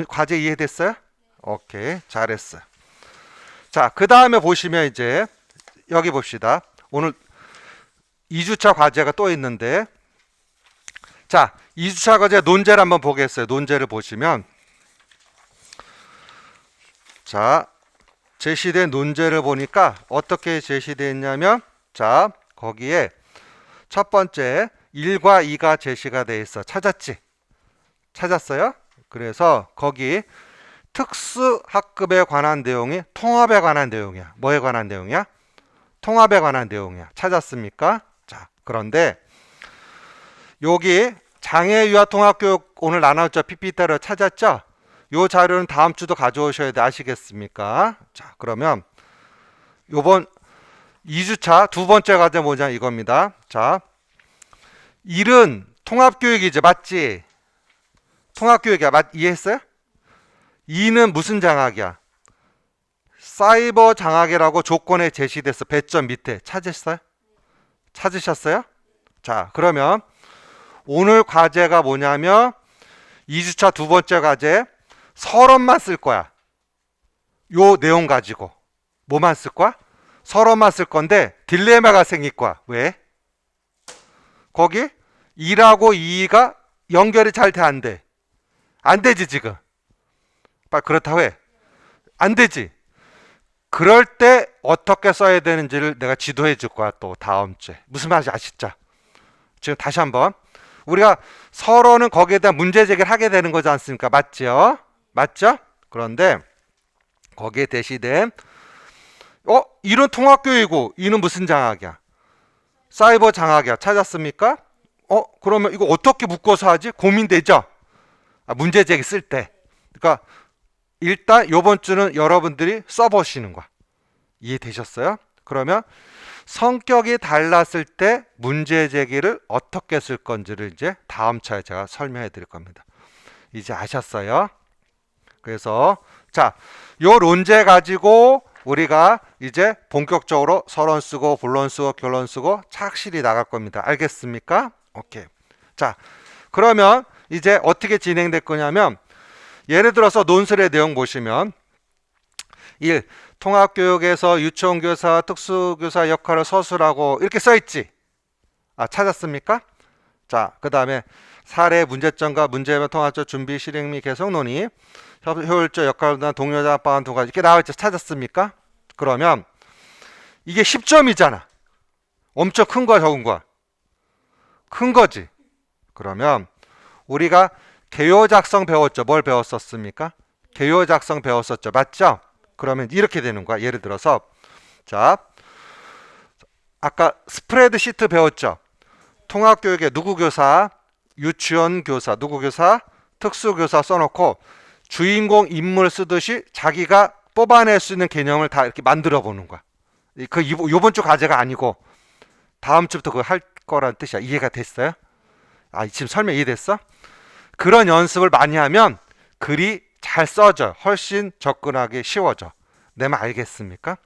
과제 이해됐어요? 오케이. 잘했어. 자, 그 다음에 보시면 이제 여기 봅시다. 오늘 2주차 과제가 또 있는데 자, 2주차 과제 논제를 한번 보겠어요. 논제를 보시면 자, 제시된 논제를 보니까 어떻게 제시되어 있냐면 자, 거기에 첫 번째 1과 2가 제시가 돼 있어. 찾았지? 찾았어요? 그래서 거기 특수학급에 관한 내용이 통합에 관한 내용이야. 뭐에 관한 내용이야? 통합에 관한 내용이야. 찾았습니까? 자, 그런데 여기 장애유아통합교육 오늘 나눴죠? PPT를 찾았죠? 요 자료는 다음 주도 가져오셔야 돼. 아시겠습니까? 자, 그러면 요번 2주차 두 번째 과제 뭐냐 이겁니다. 자, 1은 통합교육이지. 맞지? 통합교육이야. 이해했어요? 2는 무슨 장학이야? 사이버 장학이라고 조건에 제시돼서 배점 밑에 찾으셨어요? 찾으셨어요? 자, 그러면 오늘 과제가 뭐냐면 2주차 두 번째 과제 서론만 쓸 거야. 요 내용 가지고 뭐만 쓸 거야? 서론만 쓸 건데 딜레마가 생길 거야. 왜? 거기 1하고 2가 연결이 잘 돼, 안 돼? 안 되지 지금. 그렇다고 해. 안 되지. 그럴 때 어떻게 써야 되는지를 내가 지도해 줄 거야. 또 다음 주에. 무슨 말인지 아시죠? 지금 다시 한번. 우리가 서로는 거기에 대한 문제 제기를 하게 되는 거지 않습니까? 맞죠? 맞죠? 그런데 거기에 대시된 이는 통합교육이고 이는 무슨 장학이야? 사이버 장학이야. 찾았습니까? 그러면 이거 어떻게 묶어서 하지? 고민되죠? 문제 제기 쓸 때. 그러니까 일단 이번 주는 여러분들이 써보시는 거야. 이해되셨어요? 그러면 성격이 달랐을 때 문제 제기를 어떻게 쓸 건지를 이제 다음 차에 제가 설명해 드릴 겁니다. 이제 아셨어요? 그래서 자, 요 논제 가지고 우리가 이제 본격적으로 서론 쓰고 본론 쓰고 결론 쓰고 착실히 나갈 겁니다. 알겠습니까? 오케이. 자, 그러면 이제 어떻게 진행될 거냐면 예를 들어서 논술의 내용 보시면 1. 통합교육에서 유치원교사, 특수교사 역할을 서술하고 이렇게 써있지? 찾았습니까? 자, 그 다음에 사례 문제점과 문제해결 통합적 준비 실행 및 개선 논의 효율적 역할과 동료자 합방한 두 가지 이렇게 나와있죠? 찾았습니까? 그러면 이게 10점이잖아. 엄청 큰 거야, 적은 거야? 큰 거지. 그러면 우리가 개요 작성 배웠죠? 뭘 배웠었습니까? 개요 작성 배웠었죠? 맞죠? 그러면 이렇게 되는 거야. 예를 들어서 자, 아까 스프레드 시트 배웠죠? 통합교육에 누구 교사, 유치원 교사, 누구 교사, 특수교사 써놓고 주인공 인물 쓰듯이 자기가 뽑아낼 수 있는 개념을 다 이렇게 만들어 보는 거야. 이번 주 과제가 아니고 다음 주부터 그거 할 거라는 뜻이야. 이해가 됐어요? 지금 설명 이해됐어? 그런 연습을 많이 하면 글이 잘 써져. 훨씬 접근하기 쉬워져. 내 말 알겠습니까?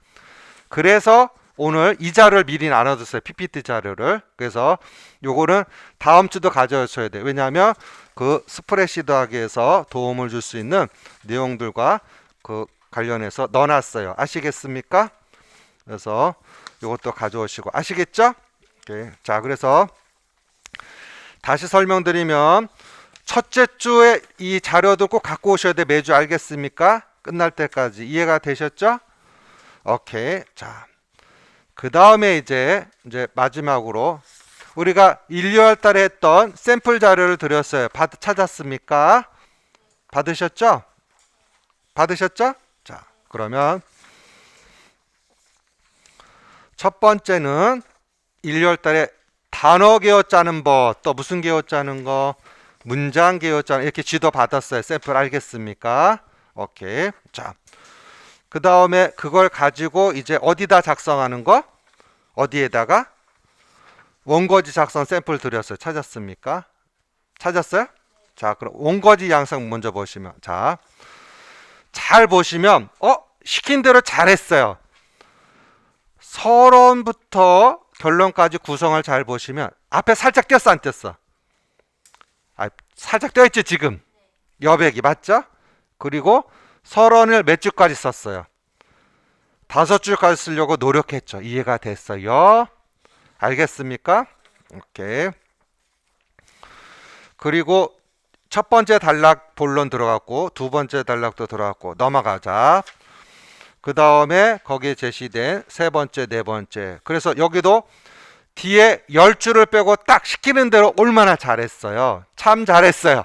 그래서 오늘 이 자료를 미리 나눠줬어요. PPT 자료를. 그래서 요거는 다음 주도 가져오셔야 돼요. 왜냐하면 그 스프레시드 하기 위해서 도움을 줄 수 있는 내용들과 그 관련해서 넣어놨어요. 아시겠습니까? 그래서 요것도 가져오시고 아시겠죠? 오케이. 자, 그래서 다시 설명드리면 첫째 주에 이 자료도 꼭 갖고 오셔야 돼. 매주. 알겠습니까? 끝날 때까지 이해가 되셨죠? 오케이. 자, 그 다음에 이제 마지막으로 우리가 1, 2월 달에 했던 샘플 자료를 드렸어요. 찾았습니까? 받으셨죠? 받으셨죠? 자, 그러면 첫 번째는 1, 2월 달에 단어 개요 짜는 법, 또 무슨 개요 짜는 거, 문장 개요 짜는 이렇게 지도 받았어요. 샘플 알겠습니까? 오케이. 자, 그 다음에 그걸 가지고 이제 어디다 작성하는 거? 어디에다가? 원고지 작성 샘플 드렸어요. 찾았습니까? 찾았어요? 자, 그럼 원고지 양상 먼저 보시면, 자, 잘 보시면 시킨 대로 잘했어요. 서론부터 결론까지 구성을 잘 보시면 앞에 살짝 띄었어, 안 띄었어? 살짝 띄어있지 지금? 여백이 맞죠? 그리고 서론을 몇 줄까지 썼어요? 5줄까지 쓰려고 노력했죠. 이해가 됐어요? 알겠습니까? 오케이. 그리고 첫 번째 단락 본론 들어갔고 두 번째 단락도 들어갔고 넘어가자. 그 다음에 거기에 제시된 세 번째, 네 번째. 그래서 여기도 뒤에 10줄을 빼고 딱 시키는 대로 얼마나 잘했어요. 참 잘했어요.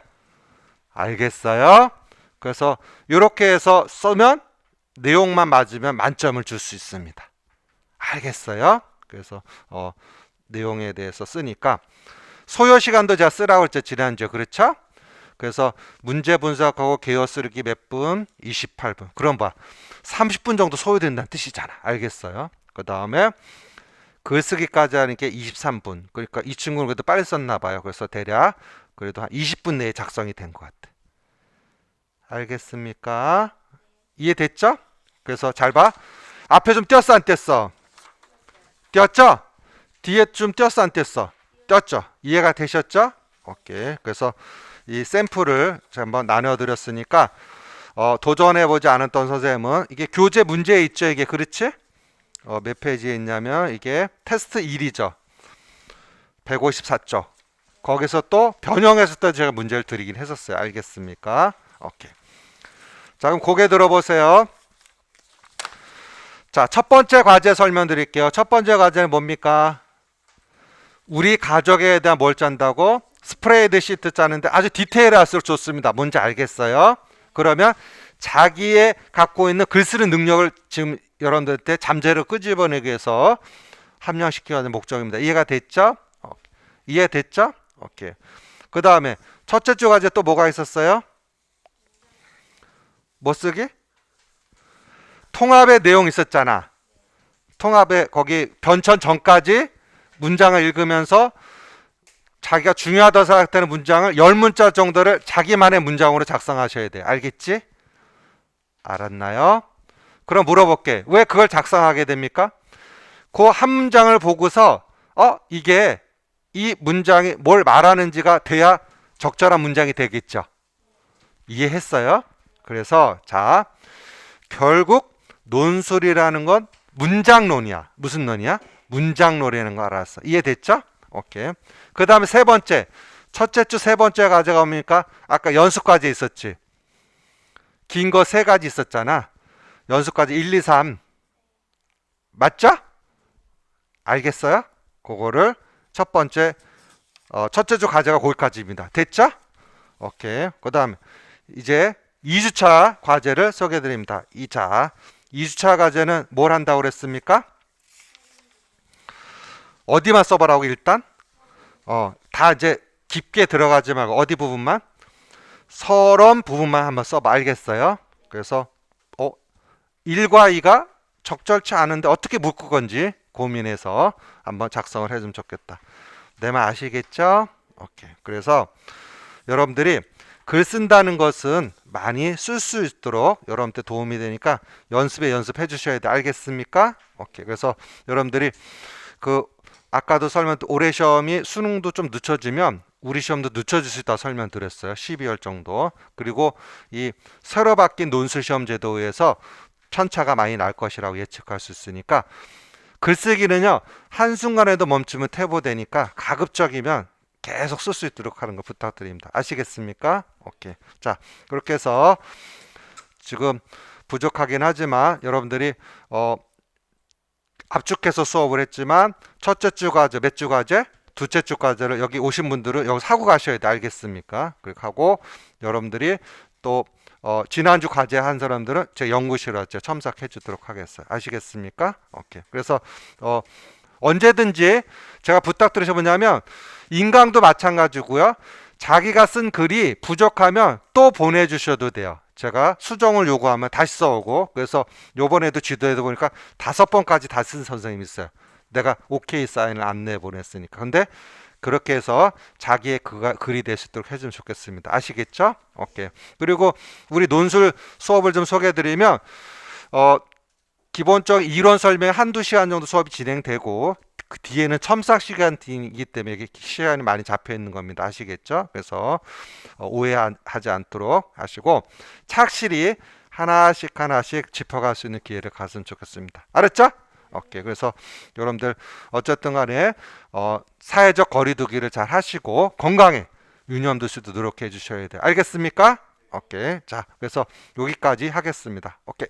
알겠어요? 그래서 이렇게 해서 쓰면 내용만 맞으면 만점을 줄 수 있습니다. 알겠어요? 그래서 내용에 대해서 쓰니까 소요 시간도 제가 쓰라고 했죠. 지난주에. 그렇죠? 그래서 문제 분석하고 개요 쓰기 몇 분? 28분. 그럼 30분 정도 소요된다는 뜻이잖아. 알겠어요? 그 다음에 글쓰기까지 하는 게 23분. 그러니까 이 친구는 그래도 빨리 썼나 봐요. 그래서 대략 그래도 한 20분 내에 작성이 된 것 같아. 알겠습니까? 이해됐죠? 그래서 잘 봐. 앞에 좀 띄었어, 안 띄었어? 띄었죠? 뒤에 좀 띄었어, 안 띄었어? 띄었죠? 이해가 되셨죠? 오케이. 그래서 이 샘플을 제가 한번 나눠드렸으니까 도전해보지 않았던 선생님은 이게 교재 문제에 있죠, 이게. 그렇지? 몇 페이지에 있냐면 이게 테스트 1이죠. 154쪽. 거기서 또 변형해서 또 제가 문제를 드리긴 했었어요. 알겠습니까? 오케이. 자, 그럼 고개 들어보세요. 자, 첫 번째 과제 설명드릴게요. 첫 번째 과제는 뭡니까? 우리 가족에 대한 뭘 짠다고? 스프레드 시트 짜는데 아주 디테일할수록 좋습니다. 뭔지 알겠어요? 그러면 자기의 갖고 있는 글 쓰는 능력을 지금 여러분들한테 잠재로 끄집어내기 위해서 함량시키기 위한 목적입니다. 이해가 됐죠? 이해됐죠? 오케이. 그 다음에 첫째 주 과제 또 뭐가 있었어요? 뭐 쓰기? 통합의 내용 있었잖아. 통합의 거기 변천 전까지 문장을 읽으면서 자기가 중요하다고 생각되는 문장을 10문자 정도를 자기만의 문장으로 작성하셔야 돼. 알겠지? 알았나요? 그럼 물어볼게. 왜 그걸 작성하게 됩니까? 그 한 문장을 보고서 이게 이 문장이 뭘 말하는지가 돼야 적절한 문장이 되겠죠. 이해했어요? 그래서 자, 결국 논술이라는 건 문장론이야. 무슨 논이야? 문장론이라는 거 알았어. 이해됐죠? 오케이. 그 다음에 세 번째. 첫째 주 세 번째 과제가 뭡니까? 아까 연습 과제 있었지. 긴 거 세 가지 있었잖아. 연습 과제 1, 2, 3. 맞죠? 알겠어요? 그거를 첫 번째 첫째 주 과제가 거기까지입니다. 됐죠? 오케이. 그 다음 이제 2주차 과제를 소개해 드립니다. 2주차 과제는 뭘 한다고 그랬습니까? 어디만 써보라고 일단? 다 이제 깊게 들어가지 말고 어디 부분만? 서론 부분만 한번 써봐. 알겠어요? 그래서 1과 2가 적절치 않은데 어떻게 묶을 건지 고민해서 한번 작성을 해주면 좋겠다. 내 말 아시겠죠? 오케이. 그래서 여러분들이 글 쓴다는 것은 많이 쓸 수 있도록 여러분한테 도움이 되니까 연습해 주셔야 돼. 알겠습니까? 오케이. 그래서 여러분들이 아까도 올해 시험이 수능도 좀 늦춰지면 우리 시험도 늦춰질 수 있다 설명드렸어요. 12월 정도. 그리고 이 새로 바뀐 논술 시험 제도에 의해서 편차가 많이 날 것이라고 예측할 수 있으니까 글쓰기는요 한순간에도 멈추면 퇴보되니까 가급적이면 계속 쓸 수 있도록 하는 거 부탁드립니다. 아시겠습니까? 오케이. 자, 그렇게 해서 지금 부족하긴 하지만 여러분들이 압축해서 수업을 했지만 첫째 주 과제 몇 주 과제? 둘째 주 과제를 여기 오신 분들은 여기서 하고 가셔야 돼. 알겠습니까? 그렇게 하고 여러분들이 또 지난주 과제 한 사람들은 제 연구실에 첨삭해 주도록 하겠어요. 아시겠습니까? 오케이. 그래서 언제든지 제가 부탁드리셔 뭐냐면 인강도 마찬가지고요. 자기가 쓴 글이 부족하면 또 보내주셔도 돼요. 제가 수정을 요구하면 다시 써오고 그래서 요번에도 지도에도 보니까 5번까지 다 쓴 선생님이 있어요. 내가 오케이 사인을 안 내보냈으니까. 근데 그렇게 해서 자기의 글이 될 수 있도록 해주면 좋겠습니다. 아시겠죠? 오케이. 그리고 우리 논술 수업을 좀 소개해드리면 기본적 이론 설명 한두 시간 정도 수업이 진행되고 그 뒤에는 첨삭 시간이기 때문에 이게 시간이 많이 잡혀 있는 겁니다. 아시겠죠? 그래서 오해하지 않도록 하시고 착실히 하나씩 짚어갈 수 있는 기회를 가졌으면 좋겠습니다. 알았죠? 오케이. 그래서 여러분들 어쨌든 간에 사회적 거리두기를 잘 하시고 건강에 유념 두시도 노력해 주셔야 돼요. 알겠습니까? 오케이. 자, 그래서 여기까지 하겠습니다. 오케이.